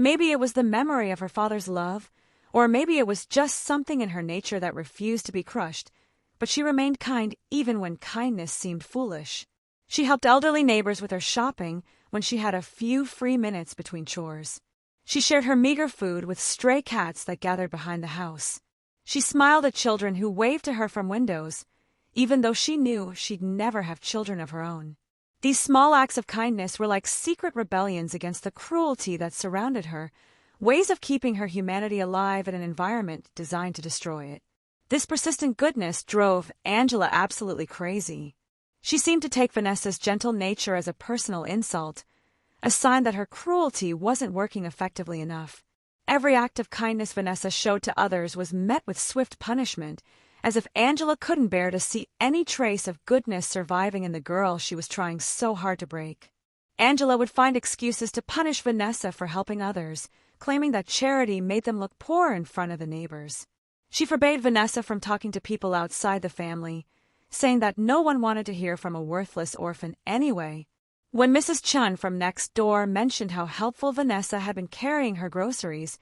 Maybe it was the memory of her father's love, or maybe it was just something in her nature that refused to be crushed, but she remained kind even when kindness seemed foolish. She helped elderly neighbors with her shopping when she had a few free minutes between chores. She shared her meager food with stray cats that gathered behind the house. She smiled at children who waved to her from windows, even though she knew she'd never have children of her own. These small acts of kindness were like secret rebellions against the cruelty that surrounded her, ways of keeping her humanity alive in an environment designed to destroy it. This persistent goodness drove Angela absolutely crazy. She seemed to take Vanessa's gentle nature as a personal insult, a sign that her cruelty wasn't working effectively enough. Every act of kindness Vanessa showed to others was met with swift punishment, as if Angela couldn't bear to see any trace of goodness surviving in the girl she was trying so hard to break. Angela would find excuses to punish Vanessa for helping others, claiming that charity made them look poor in front of the neighbors. She forbade Vanessa from talking to people outside the family, saying that no one wanted to hear from a worthless orphan anyway. When Mrs. Chun from next door mentioned how helpful Vanessa had been carrying her groceries,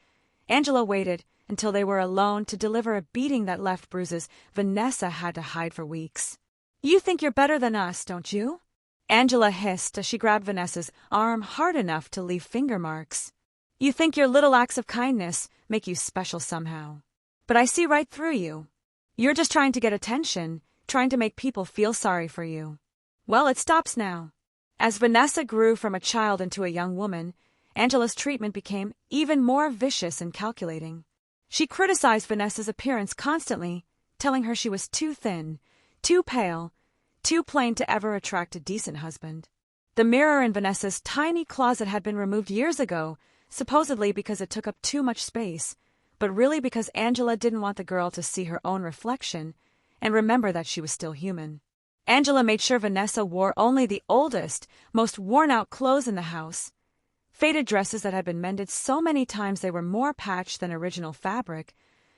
Angela waited until they were alone to deliver a beating that left bruises Vanessa had to hide for weeks. "You think you're better than us, don't you?" Angela hissed as she grabbed Vanessa's arm hard enough to leave finger marks. "You think your little acts of kindness make you special somehow. But I see right through you. You're just trying to get attention, trying to make people feel sorry for you. Well, it stops now." As Vanessa grew from a child into a young woman, Angela's treatment became even more vicious and calculating. She criticized Vanessa's appearance constantly, telling her she was too thin, too pale, too plain to ever attract a decent husband. The mirror in Vanessa's tiny closet had been removed years ago, supposedly because it took up too much space, but really because Angela didn't want the girl to see her own reflection and remember that she was still human. Angela made sure Vanessa wore only the oldest, most worn-out clothes in the house. Faded dresses that had been mended so many times they were more patched than original fabric,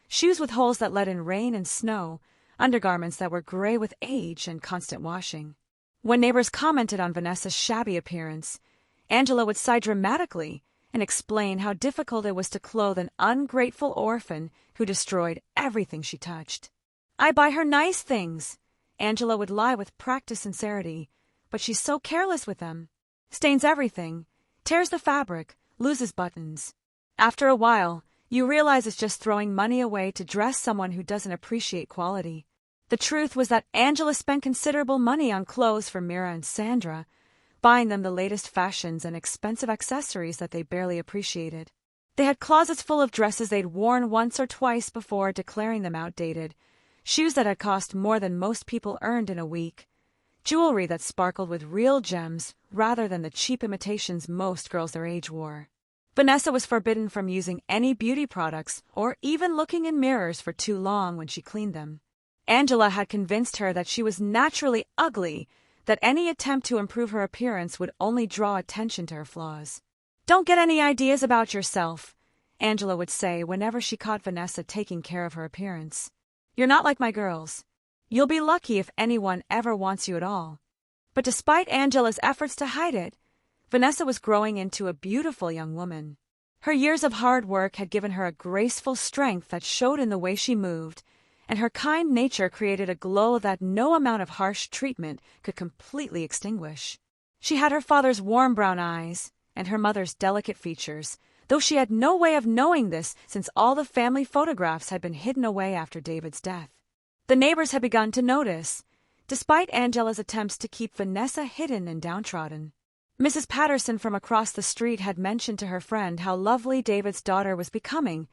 shoes with holes that let in rain and snow, undergarments that were gray with age and constant washing. When neighbors commented on Vanessa's shabby appearance, Angela would sigh dramatically and explain how difficult it was to clothe an ungrateful orphan who destroyed everything she touched. "I buy her nice things," Angela would lie with practiced sincerity, "but she's so careless with them. Stains everything, tears the fabric, loses buttons. After a while, you realize it's just throwing money away to dress someone who doesn't appreciate quality." The truth was that Angela spent considerable money on clothes for Mira and Sandra, buying them the latest fashions and expensive accessories that they barely appreciated. They had closets full of dresses they'd worn once or twice before declaring them outdated, shoes that had cost more than most people earned in a week, jewelry that sparkled with real gems rather than the cheap imitations most girls their age wore. Vanessa was forbidden from using any beauty products or even looking in mirrors for too long when she cleaned them. Angela had convinced her that she was naturally ugly, that any attempt to improve her appearance would only draw attention to her flaws. "Don't get any ideas about yourself," Angela would say whenever she caught Vanessa taking care of her appearance. "You're not like my girls. You'll be lucky if anyone ever wants you at all." But despite Angela's efforts to hide it, Vanessa was growing into a beautiful young woman. Her years of hard work had given her a graceful strength that showed in the way she moved, and her kind nature created a glow that no amount of harsh treatment could completely extinguish. She had her father's warm brown eyes and her mother's delicate features, though she had no way of knowing this since all the family photographs had been hidden away after David's death. The neighbors had begun to notice, despite Angela's attempts to keep Vanessa hidden and downtrodden. Mrs. Patterson from across the street had mentioned to her friend how lovely David's daughter was becoming,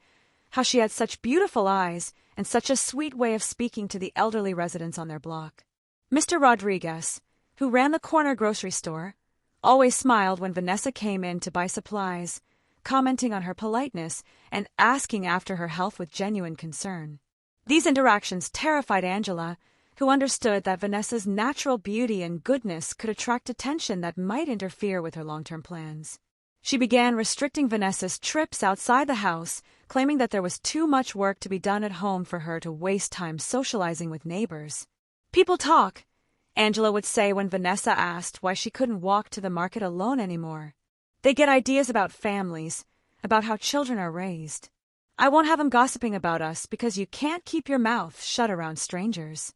how she had such beautiful eyes and such a sweet way of speaking to the elderly residents on their block. Mr. Rodriguez, who ran the corner grocery store, always smiled when Vanessa came in to buy supplies, commenting on her politeness and asking after her health with genuine concern. These interactions terrified Angela, who understood that Vanessa's natural beauty and goodness could attract attention that might interfere with her long-term plans. She began restricting Vanessa's trips outside the house, claiming that there was too much work to be done at home for her to waste time socializing with neighbors. "People talk," Angela would say when Vanessa asked why she couldn't walk to the market alone anymore. "They get ideas about families, about how children are raised. I won't have him gossiping about us because you can't keep your mouth shut around strangers.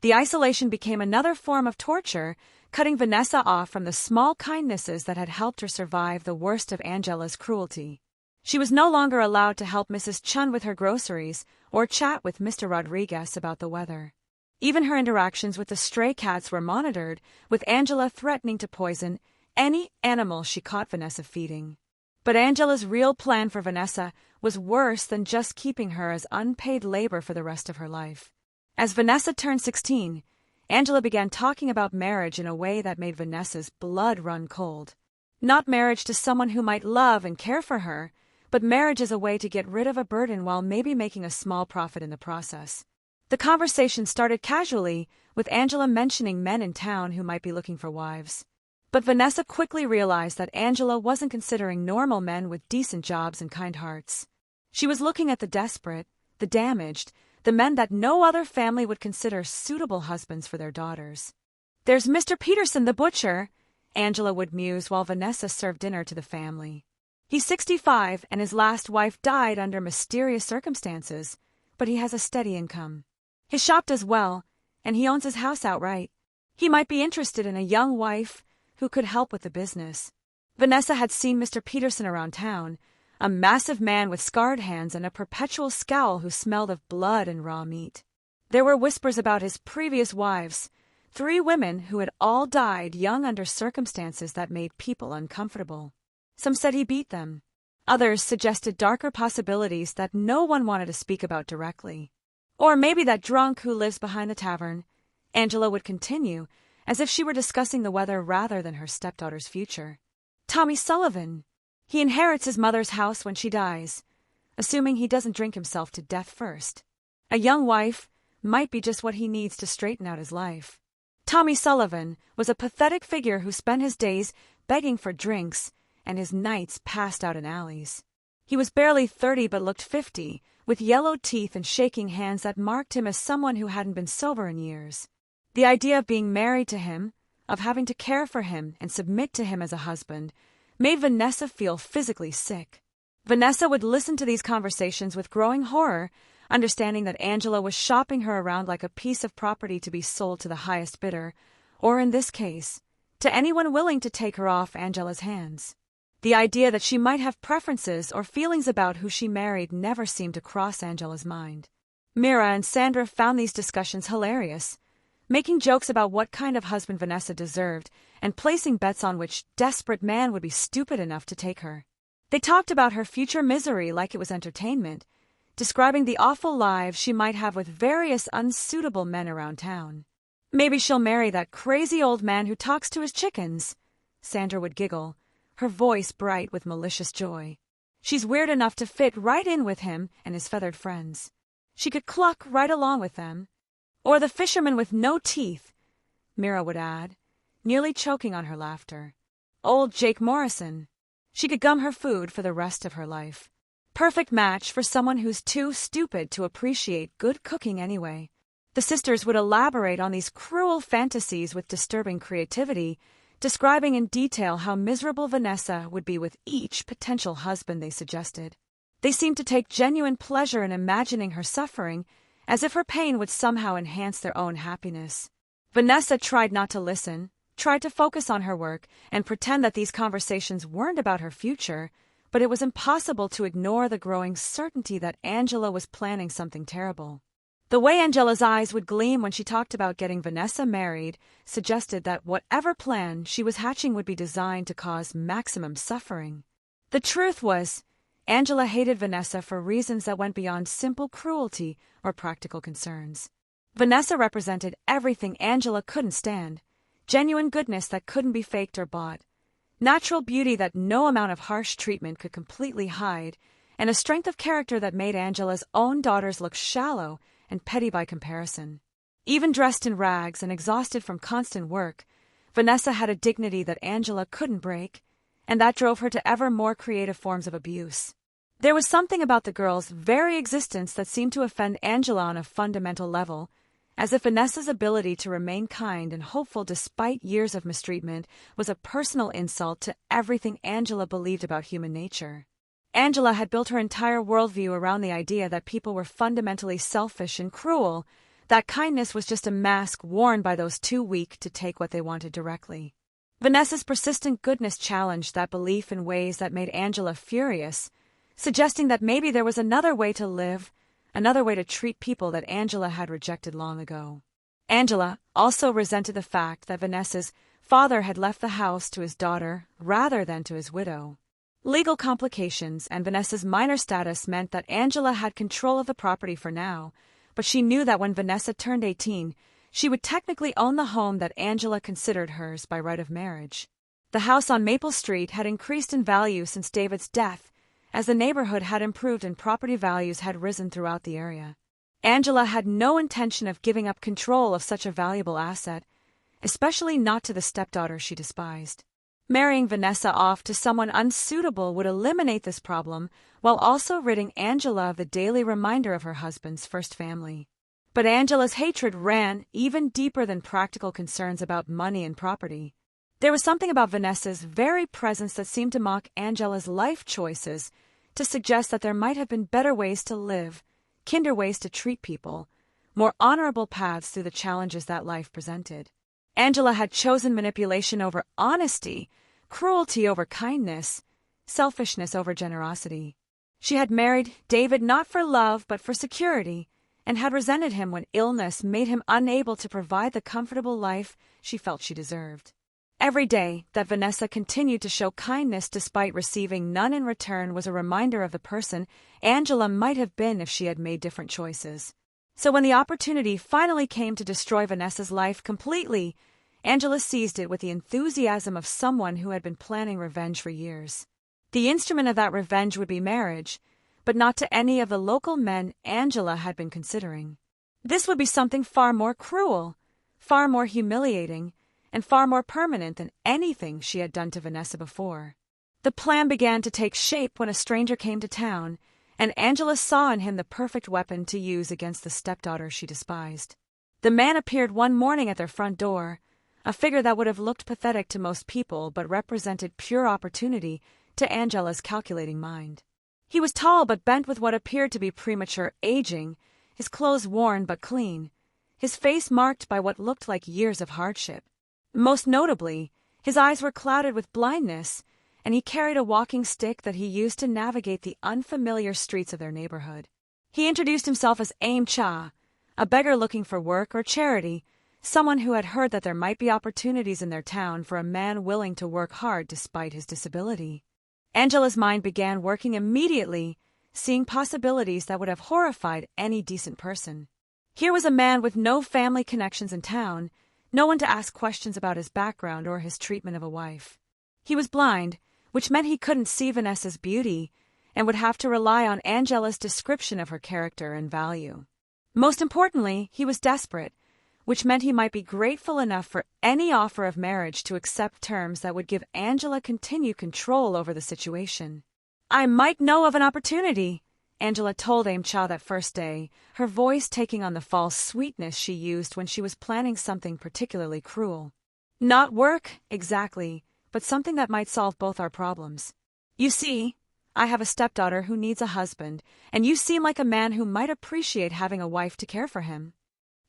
The isolation became another form of torture, cutting Vanessa off from the small kindnesses that had helped her survive the worst of Angela's cruelty. She was no longer allowed to help Mrs. Chun with her groceries or chat with Mr. Rodriguez about the weather. Even her interactions with the stray cats were monitored, with Angela threatening to poison any animal she caught Vanessa feeding. But Angela's real plan for Vanessa was worse than just keeping her as unpaid labor for the rest of her life. As Vanessa turned 16, Angela began talking about marriage in a way that made Vanessa's blood run cold. Not marriage to someone who might love and care for her, but marriage as a way to get rid of a burden while maybe making a small profit in the process. The conversation started casually, with Angela mentioning men in town who might be looking for wives. But Vanessa quickly realized that Angela wasn't considering normal men with decent jobs and kind hearts. She was looking at the desperate, the damaged, the men that no other family would consider suitable husbands for their daughters. "There's Mr. Peterson the butcher," Angela would muse while Vanessa served dinner to the family. "He's 65 and his last wife died under mysterious circumstances, but he has a steady income. His shop does well, and he owns his house outright. He might be interested in a young wife who could help with the business." Vanessa had seen Mr. Peterson around town, a massive man with scarred hands and a perpetual scowl who smelled of blood and raw meat. There were whispers about his previous wives, 3 women who had all died young under circumstances that made people uncomfortable. Some said he beat them. Others suggested darker possibilities that no one wanted to speak about directly. "Or maybe that drunk who lives behind the tavern," Angela would continue, as if she were discussing the weather rather than her stepdaughter's future. "Tommy Sullivan. He inherits his mother's house when she dies, assuming he doesn't drink himself to death first. A young wife might be just what he needs to straighten out his life." Tommy Sullivan was a pathetic figure who spent his days begging for drinks and his nights passed out in alleys. He was barely 30 but looked 50, with yellowed teeth and shaking hands that marked him as someone who hadn't been sober in years. The idea of being married to him, of having to care for him and submit to him as a husband, made Vanessa feel physically sick. Vanessa would listen to these conversations with growing horror, understanding that Angela was shopping her around like a piece of property to be sold to the highest bidder, or in this case, to anyone willing to take her off Angela's hands. The idea that she might have preferences or feelings about who she married never seemed to cross Angela's mind. Mira and Sandra found these discussions hilarious, making jokes about what kind of husband Vanessa deserved and placing bets on which desperate man would be stupid enough to take her. They talked about her future misery like it was entertainment, describing the awful lives she might have with various unsuitable men around town. "Maybe she'll marry that crazy old man who talks to his chickens," Sandra would giggle, her voice bright with malicious joy. "She's weird enough to fit right in with him and his feathered friends. She could cluck right along with them. Or the fisherman with no teeth," Mira would add, nearly choking on her laughter. "Old Jake Morrison. She could gum her food for the rest of her life. Perfect match for someone who's too stupid to appreciate good cooking anyway." The sisters would elaborate on these cruel fantasies with disturbing creativity, describing in detail how miserable Vanessa would be with each potential husband they suggested. They seemed to take genuine pleasure in imagining her suffering, as if her pain would somehow enhance their own happiness. Vanessa tried not to listen, tried to focus on her work, and pretend that these conversations weren't about her future, but it was impossible to ignore the growing certainty that Angela was planning something terrible. The way Angela's eyes would gleam when she talked about getting Vanessa married suggested that whatever plan she was hatching would be designed to cause maximum suffering. The truth was, Angela hated Vanessa for reasons that went beyond simple cruelty or practical concerns. Vanessa represented everything Angela couldn't stand: genuine goodness that couldn't be faked or bought, natural beauty that no amount of harsh treatment could completely hide, and a strength of character that made Angela's own daughters look shallow and petty by comparison. Even dressed in rags and exhausted from constant work, Vanessa had a dignity that Angela couldn't break, and that drove her to ever more creative forms of abuse. There was something about the girl's very existence that seemed to offend Angela on a fundamental level, as if Vanessa's ability to remain kind and hopeful despite years of mistreatment was a personal insult to everything Angela believed about human nature. Angela had built her entire worldview around the idea that people were fundamentally selfish and cruel, that kindness was just a mask worn by those too weak to take what they wanted directly. Vanessa's persistent goodness challenged that belief in ways that made Angela furious, suggesting that maybe there was another way to live, another way to treat people that Angela had rejected long ago. Angela also resented the fact that Vanessa's father had left the house to his daughter rather than to his widow. Legal complications and Vanessa's minor status meant that Angela had control of the property for now, but she knew that when Vanessa turned 18, she would technically own the home that Angela considered hers by right of marriage. The house on Maple Street had increased in value since David's death, as the neighborhood had improved and property values had risen throughout the area. Angela had no intention of giving up control of such a valuable asset, especially not to the stepdaughter she despised. Marrying Vanessa off to someone unsuitable would eliminate this problem while also ridding Angela of the daily reminder of her husband's first family. But Angela's hatred ran even deeper than practical concerns about money and property. There was something about Vanessa's very presence that seemed to mock Angela's life choices, to suggest that there might have been better ways to live, kinder ways to treat people, more honorable paths through the challenges that life presented. Angela had chosen manipulation over honesty, cruelty over kindness, selfishness over generosity. She had married David not for love but for security, and had resented him when illness made him unable to provide the comfortable life she felt she deserved. Every day that Vanessa continued to show kindness despite receiving none in return was a reminder of the person Angela might have been if she had made different choices. So when the opportunity finally came to destroy Vanessa's life completely, Angela seized it with the enthusiasm of someone who had been planning revenge for years. The instrument of that revenge would be marriage, but not to any of the local men Angela had been considering. This would be something far more cruel, far more humiliating, and far more permanent than anything she had done to Vanessa before. The plan began to take shape when a stranger came to town, and Angela saw in him the perfect weapon to use against the stepdaughter she despised. The man appeared one morning at their front door, a figure that would have looked pathetic to most people but represented pure opportunity to Angela's calculating mind. He was tall but bent with what appeared to be premature aging, his clothes worn but clean, his face marked by what looked like years of hardship. Most notably, his eyes were clouded with blindness, and he carried a walking stick that he used to navigate the unfamiliar streets of their neighborhood. He introduced himself as Aim Cha, a beggar looking for work or charity, someone who had heard that there might be opportunities in their town for a man willing to work hard despite his disability. Angela's mind began working immediately, seeing possibilities that would have horrified any decent person. Here was a man with no family connections in town, no one to ask questions about his background or his treatment of a wife. He was blind, which meant he couldn't see Vanessa's beauty, and would have to rely on Angela's description of her character and value. Most importantly, he was desperate, which meant he might be grateful enough for any offer of marriage to accept terms that would give Angela continued control over the situation. "I might know of an opportunity," Angela told Aim Cha that first day, her voice taking on the false sweetness she used when she was planning something particularly cruel. "Not work, exactly, but something that might solve both our problems. You see, I have a stepdaughter who needs a husband, and you seem like a man who might appreciate having a wife to care for him."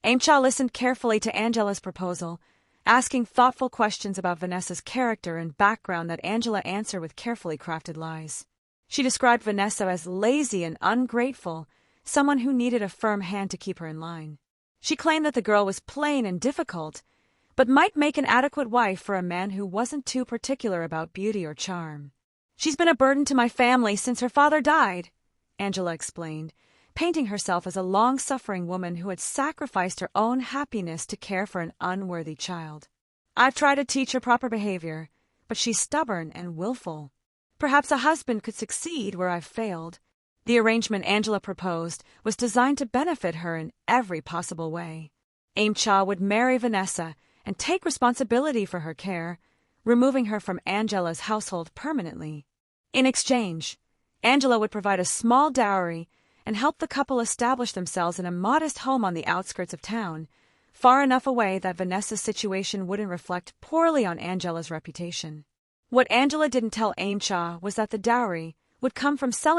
Aim Cha listened carefully to Angela's proposal, asking thoughtful questions about Vanessa's character and background that Angela answered with carefully crafted lies. She described Vanessa as lazy and ungrateful, someone who needed a firm hand to keep her in line. She claimed that the girl was plain and difficult, but might make an adequate wife for a man who wasn't too particular about beauty or charm. "She's been a burden to my family since her father died," Angela explained, painting herself as a long-suffering woman who had sacrificed her own happiness to care for an unworthy child. "I've tried to teach her proper behavior, but she's stubborn and willful. Perhaps a husband could succeed where I've failed." The arrangement Angela proposed was designed to benefit her in every possible way. Aim Cha would marry Vanessa and take responsibility for her care, removing her from Angela's household permanently. In exchange, Angela would provide a small dowry and help the couple establish themselves in a modest home on the outskirts of town, far enough away that Vanessa's situation wouldn't reflect poorly on Angela's reputation. What Angela didn't tell Aim Cha was that the dowry would come from selling